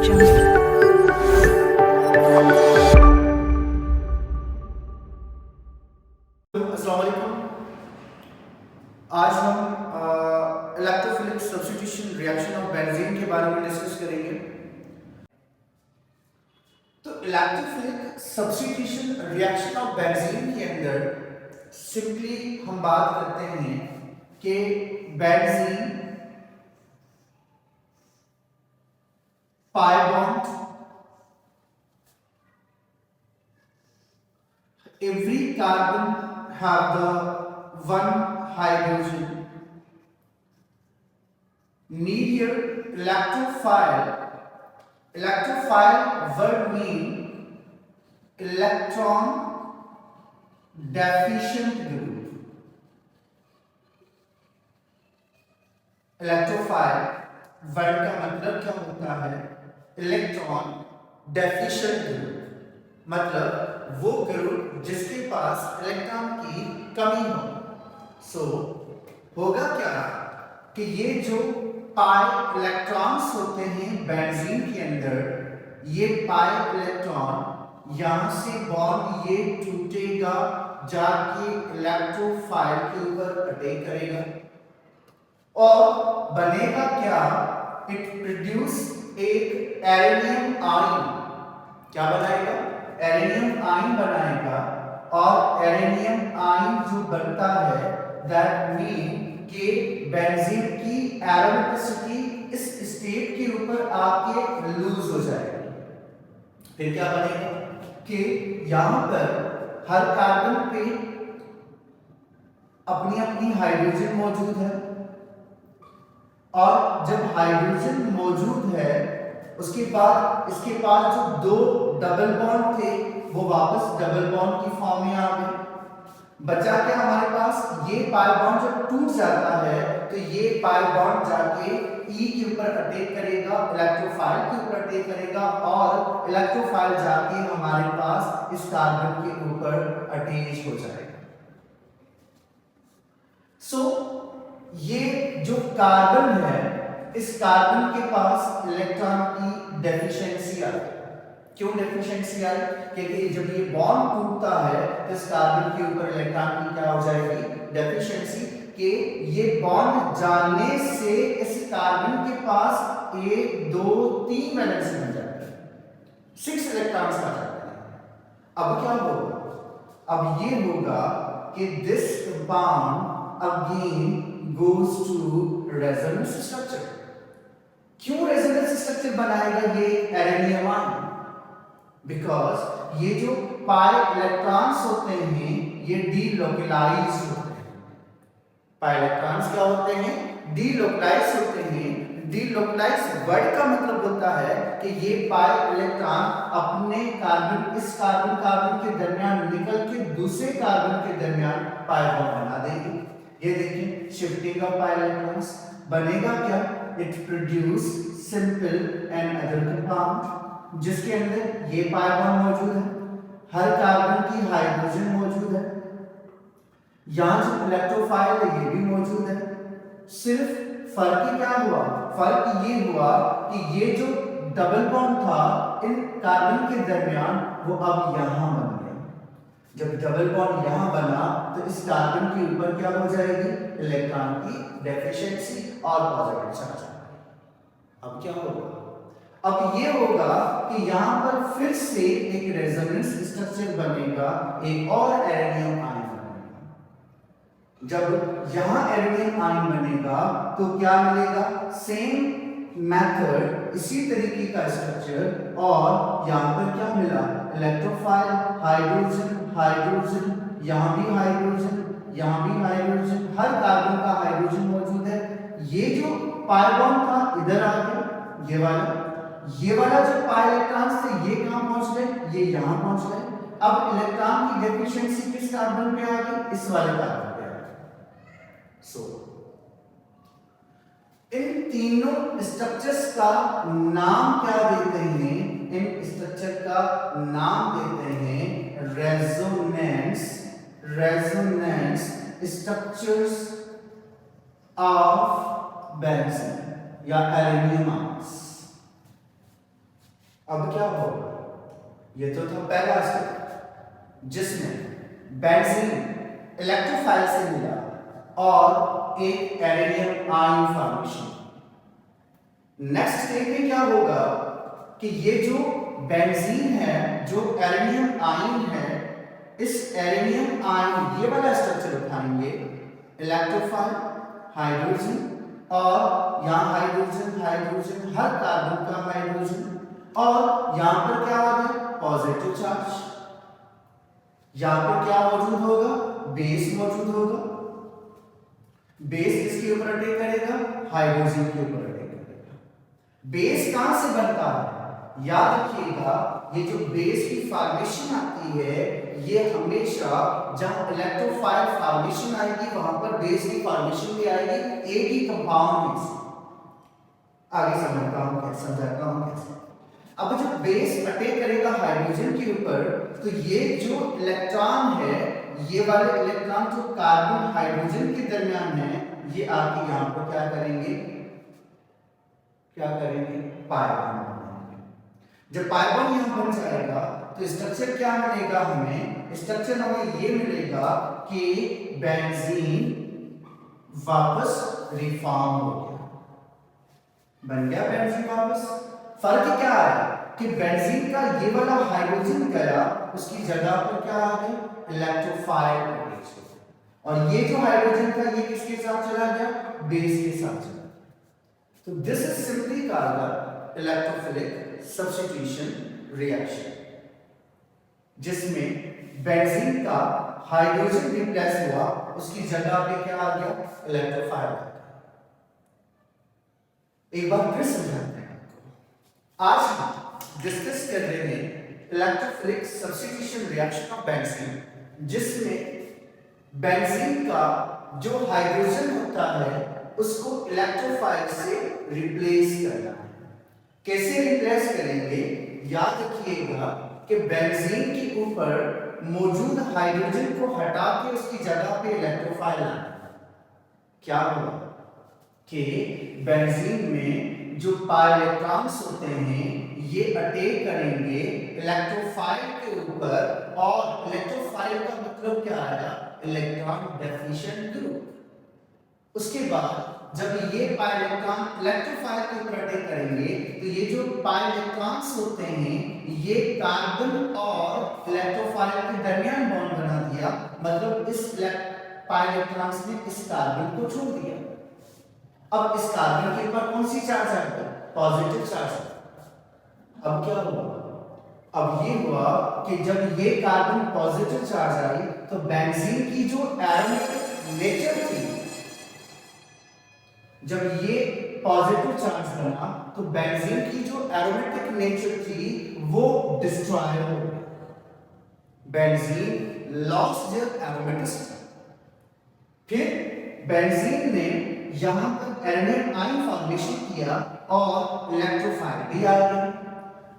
अस्सलाम वालेकुम। आज हम electrophilic substitution reaction of benzene के बारे में डिस्कस करेंगे। तो electrophilic substitution reaction of benzene के अंदर सिंपली हम बात करते हैं कि benzene pi bond, every carbon have the one hydrogen. Need here electrophile. Electrophile word mean electron deficient group. Electrophile word का मतलब क्या होता है? इलेक्ट्रॉन डेफिशिएंट ग्रुप, मतलब वो ग्रुप जिसके पास इलेक्ट्रॉन की कमी हो। होगा क्या कि ये जो पाई इलेक्ट्रॉन्स होते हैं बेंजीन के अंदर, ये पाई इलेक्ट्रॉन यहां से बॉन्ड ये टूटेगा, जाके इलेक्ट्रोफाइल के ऊपर अटैक करेगा और बनेगा क्या? इट प्रोड्यूस एक एरेनियम आयन। क्या बनाएगा? एरेनियम आयन बनाएगा। और एरेनियम आयन जो बनता है दैट मीन कि बेंजीन की एरोमेटिसिटी इस स्टेट के ऊपर आके लूज हो जाएगी। फिर क्या बनेगा कि यहां पर हर कार्बन पे अपनी अपनी हाइड्रोजन मौजूद है और जब हाइड्रोजन मौजूद है उसके बाद इसके पास जो दो डबल बॉन्ड थे वो वापस डबल बॉन्ड की फॉर्म में आ गए। बचा क्या हमारे पास? ये पाई बॉन्ड जब टूट जाता है तो ये पाई बॉन्ड जाके ई के ऊपर अटैक करेगा, इलेक्ट्रोफाइल के ऊपर अटैक करेगा और इलेक्ट्रोफाइल जाके हमारे पास इस कार्बन के ऊपर अटैच हो जाएगा। ये जो कार्बन है, इस कार्बन के पास इलेक्ट्रॉन की डेफिशिएंसी आई। क्यों डेफिशिएंसी आई? क्योंकि जब ये बॉन्ड टूटता है तो इस कार्बन के ऊपर इलेक्ट्रॉन की क्या हो जाएगी? डेफिशिएंसी। कि ये बॉन्ड जाने से इस कार्बन के पास 1 2 3 वैलेंसी बन जाती है, 6 इलेक्ट्रॉन्स आ जाते हैं। अब क्या होगा? अब ये होगा कि this bond again goes to resonance structure. क्यों रेजोनेंस स्ट्रक्चर बनाएगा ये एरेनियम आयन? बिकॉज ये जो पाई इलेक्ट्रॉन्स होते हैं ये डीलोकलाइज्ड होते हैं। पाई इलेक्ट्रॉन्स क्या होते हैं? डीलोकलाइज्ड होते हैं। डीलोकलाइज्ड वर्ड का मतलब होता है कि ये पाई इलेक्ट्रॉन अपने कार्बन, इस कार्बन कार्बन के दरमियान निकल के दूसरे कार्बन के दरमियान पाई बॉन्ड बना देंगे। ये देखिए शिफ्टिंग ऑफ पाई इलेक्ट्रॉन्स। बनेगा क्या? It produce simple and other compound जिसके अंदर ये पाई बॉन्ड मौजूद है, हर कार्बन की हाइड्रोजन मौजूद है, यहां जो इलेक्ट्रोफाइल है ये भी मौजूद है। सिर्फ फर्क क्या हुआ? फर्क ये हुआ कि ये जो डबल बॉन्ड था इन कार्बन के दरमियान वो अब यहां बन गया। जब डबल बॉन्ड यहां बना तो इस कार्बन के ऊपर क्या हो जाएगी? इलेक्ट्रॉन की डेफिशिएंसी और पॉजिटिव चार्ज। अब क्या होगा? अब ये होगा कि यहां पर फिर से एक रेजोनेंस स्ट्रक्चर बनेगा, एक और एरेनियम आयन बनेगा। जब यहां एरेनियम आयन बनेगा तो क्या मिलेगा? सेम मेथड, इसी तरीके का स्ट्रक्चर, और यहां पर क्या मिला? इलेक्ट्रोफाइल, हाइड्रोजन, हाइड्रोजन, यहां भी हाइड्रोजन, यहां भी हाइड्रोजन, हर कार्बन का हाइड्रोजन मौजूद है। ये जो पाई बॉन्ड था इधर आ गया, ये वाला जो पाई इलेक्ट्रॉन्स थे ये कहां पहुंच गए? ये यहां पहुंच गए। अब इलेक्ट्रॉन की डेफिशिएंसी किस कार्बन पे आ गई? इस वाले कार्बन पे आ गई। इन तीनों स्ट्रक्चर्स का नाम क्या देते हैं? इन स्ट्रक्चर का नाम देते हैं रेजोनेंस स्ट्रक्चर्स ऑफ बेंजीन या एरेनियम आयंस। अब क्या होगा, ये तो था पहला स्टेप जिसमें बेंजीन इलेक्ट्रोफाइल से मिला और एक arenium ion formation. Next step में क्या होगा कि ये जो बेंजीन है, जो एरेनियम आयन है, इस एरेनियम आयन ये वाला स्ट्रक्चर उठाएंगे, इलेक्ट्रोफाइल हाइड्रोजन, और यहाँ हाइड्रोजन हाइड्रोजन, हर कार्बन का हाइड्रोजन, और यहाँ पर क्या होगा, पॉजिटिव चार्ज। यहाँ पर क्या मौजूद होगा, बेस मौजूद होगा। बेस किसके ऊपर अटैक करेगा, हाइड्रोजन के ऊपर अटैक करेगा। बेस कहां से बनता है, याद रखिएगा, ये जो बेस की फॉर्मेशन आती है, ये हमेशा जहां इलेक्ट्रोफाइल फॉर्मेशन आएगी वहां पर बेस की फॉर्मेशन भी आएगी एक ही कंपाउंड में से। आगे समझाता हूं कैसे। अब जब बेस अटैक करेगा हाइड्रोजन के ऊपर, तो ये जो इलेक्ट्रॉन है, ये वाले इलेक्ट्रॉन जो कार्बन हाइड्रोजन के दरमियान है, ये आके यहाँ पर क्या करेंगे, पाई बॉन्ड बनाएंगे। जब पाई बॉन्ड यहाँ बन जाएगा तो स्ट्रक्चर क्या मिलेगा हमें, स्ट्रक्चर हमें ये मिलेगा कि बेंजीन वापस रिफॉर्म हो गया, बन गया बेंजीन वापस। फर्क क्या है कि बेंजीन का ये वाला हाइड्रोजन गया, उसकी जगह पर क्या आ गया, इलेक्ट्रोफाइल, और ये जो हाइड्रोजन था ये किसके साथ चला गया, बेस के साथ चला गया। तो this is simply called electrophilic substitution reaction, जिसमें बेंजीन का हाइड्रोजन रिप्लेस हुआ, उसकी जगह पे क्या आ गया, इलेक्ट्रोफाइल आ गया। एक बार फिर समझाते हैं आपको। आज हम डिस्कस कर रहे हैं electrophilic substitution reaction of benzene, जिसमें बेंजीन का जो हाइड्रोजन होता है उसको इलेक्ट्रोफाइल से रिप्लेस करना है। कैसे रिप्लेस करेंगे, याद रखिएगा कि बेंजीन के ऊपर मौजूद हाइड्रोजन को हटा के उसकी जगह पे इलेक्ट्रोफाइल लाना। क्या होगा कि बेंजीन में जो पाई इलेक्ट्रॉन्स होते हैं ये अटैक करेंगे इलेक्ट्रोफाइल के ऊपर, और इलेक्ट्रोफाइल का मतलब क्या आया, इलेक्ट्रॉन डेफिशिएंट ग्रुप। उसके बाद जब ये पाई इलेक्ट्रॉन इलेक्ट्रोफाइल के ऊपर अटैक करेंगे तो ये जो पाई इलेक्ट्रॉन्स होते हैं ये कार्बन और इलेक्ट्रोफाइल के दरमियान बॉन्ड बना दिया, मतलब इस पाई इलेक्ट्रॉन्स ने इस कार्बन को छोड़ दिया। अब इस कार्बन के ऊपर कौन सी चार्ज आ गई, पॉजिटिव चार्ज। अब क्या हुआ, अब ये हुआ कि जब ये कार्बन पॉजिटिव चार्ज आई तो बेंजीन की जो एरोमेटिक नेचर थी, जब ये पॉजिटिव चार्ज बना तो बेंजीन की जो एरोमेटिक नेचर थी वो डिस्ट्रॉय हो गई। Benzene lost their aromaticity. फिर बेंजीन ने यहां पर एरेनियम आयन फॉर्मेशन किया और इलेक्ट्रोफाइल भी आ गई।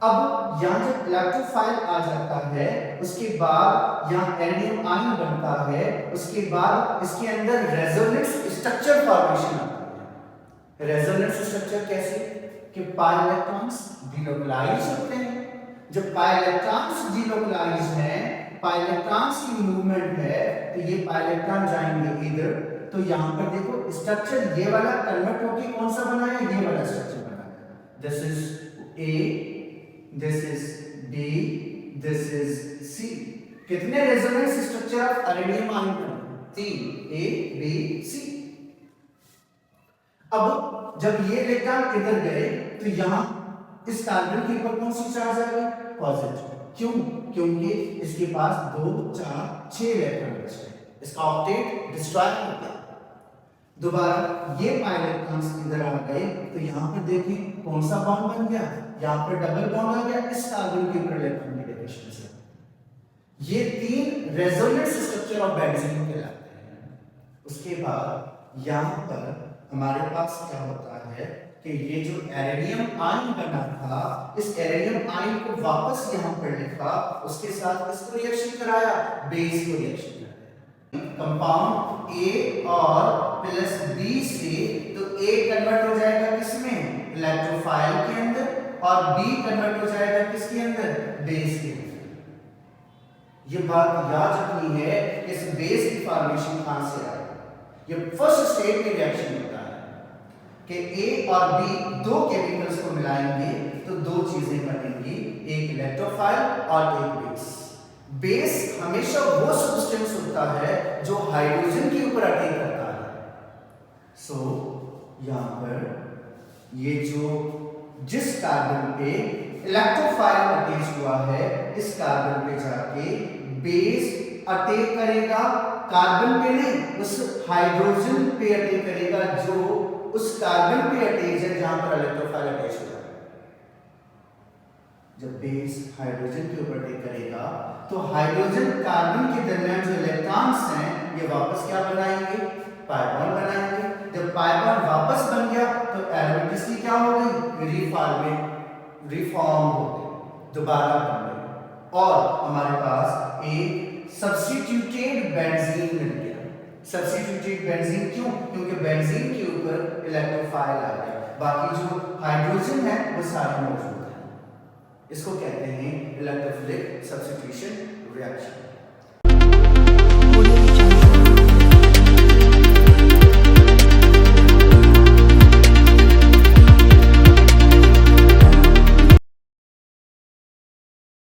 अब यहां जब इलेक्ट्रोफाइल आ जाता है उसके बाद यहां एरेनियम आयन बनता है, उसके बाद इसके अंदर रेजोनेंस स्ट्रक्चर फॉर्मेशन आता है। रेजोनेंस स्ट्रक्चर कैसे कि पाई इलेक्ट्रॉन्स डिलोकलाइज होते हैं। जब पाई इलेक्ट्रॉन्स डिलोकलाइज हैं, पाई इलेक्ट्रॉन्स की मूवमेंट है, तो ये पाई इलेक्ट्रॉन जाएंगे इधर, तो यहां पर देखो स्ट्रक्चर ये वाला कन्वर्ट होके कौन सा बना है, ये वाला स्ट्रक्चर बना है। This is A, this is B, this is C. कितने resonance structure of arenium ion बने, 3, ए बी सी। अब जब ये इलेक्ट्रॉन इधर गए तो यहां इस कार्बन के ऊपर कौन सी चार्ज आ गई, पॉजिटिव। क्यों, क्योंकि इसके पास 2 4 6 इलेक्ट्रॉन बचे, इसका ऑक्टेट डिस्ट्रॉय हो गया। दोबारा ये पाई इलेक्ट्रॉन्स इधर आ गए तो यहां पर देखिए कौन सा बॉन्ड बन गया, यहां पर डबल बॉन्ड आ गया, इस कार्बन के ऊपर इलेक्ट्रॉन की डेफिशिएंसी। ये 3 रेजोनेंस स्ट्रक्चर ऑफ बेंजीन कहलाते हैं। उसके बाद यहां पर हमारे पास क्या होता है कि ये जो एरेनियम आयन बना था, इस एरेनियम आयन को वापस यहां पर लिखा, उसके साथ इसको रिएक्शन कराया, बेस को रिएक्शन कराया। कंपाउंड ए और प्लस बी से, तो ए कन्वर्ट हो जाएगा किसमें, इलेक्ट्रोफाइल के अंदर, और बी कन्वर्ट हो जाएगा किसके अंदर, बेस के अंदर। ये बात याद रखनी है कि इस बेस की फॉर्मेशन कहां से आई। ये फर्स्ट स्टेट में रिएक्शन होता है कि ए और बी दो केमिकल्स को मिलाएंगे तो दो चीजें बनेंगी, एक इलेक्ट्रोफाइल और एक बेस। बेस हमेशा वो सब्सटेंस होता है जो हाइड्रोजन के ऊपर अटैक करता है। सो यहां पर ये जो जिस कार्बन पे इलेक्ट्रोफाइल अटैच हुआ है, इस कार्बन पे जाके बेस अटैक करेगा, कार्बन पे नहीं, उस हाइड्रोजन पे अटैक करेगा जो उस कार्बन पे अटैच है जहां पर इलेक्ट्रोफाइल अटैच हुआ है। जब बेस हाइड्रोजन के ऊपर अटैक करेगा तो हाइड्रोजन कार्बन के दरमियान जो इलेक्ट्रॉन्स हैं ये वापस क्या बनाएंगे, पाई बॉन्ड बनाएंगे। जब पाई बॉन्ड वापस बन गया तो एलिमेंट इसकी क्या हो गई, रिफॉर्म हो गई, दोबारा बन गई और हमारे पास एक सब्स्टिट्यूटेड बेंजीन मिल गया। सब्स्टिट्यूटेड बेंजीन क्यों, क्योंकि बेंजीन के ऊपर इलेक्ट्रोफाइल आ गया, बाकी जो हाइड्रोजन है वो सारे मौजूद है। इसको कहते हैं इलेक्ट्रोफिलिक सब्स्टिट्यूशन रिएक्शन।